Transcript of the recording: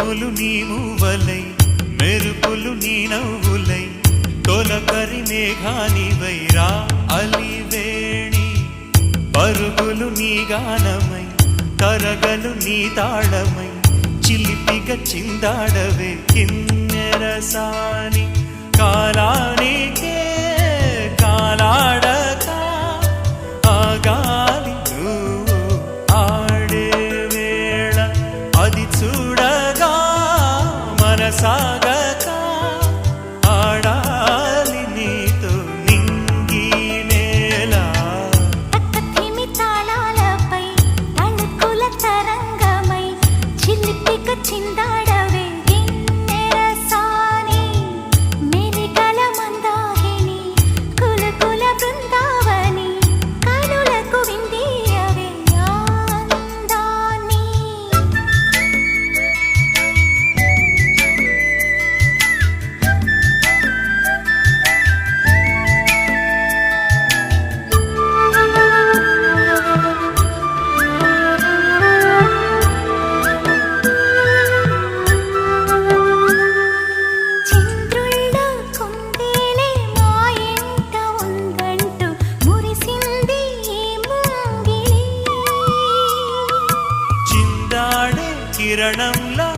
ఉరుములు నీ మూవలై మెరుపులు నీ నవ్వులై తొలకరి మేఘానివై రా అలివేణి పరుగులు నీ గానమై తరగలు నీ తాళమై చిలిపిగ చిందాడవే కిన్నెరసాని కాలానికే కాలాడక ఆగాలి నువ్వు ఆడే వేళ అది చూడగా మనసాగక ఆడాలి నీతో నింగి నేల తక్కతిమి తాళాలపై తళుకుల తరంగమై చిలిపిక చిందాడవే గిన్నెరసాని మెలికల మందాకిని కులకుల బృందావని కనులకు విందియవే ఆనందాన్ని చంద్రుళ్ళ కుందేలే మా ఎంట ఉందంటూ మురిసింది ఈ ముంగిలి చిందాడే కిరణం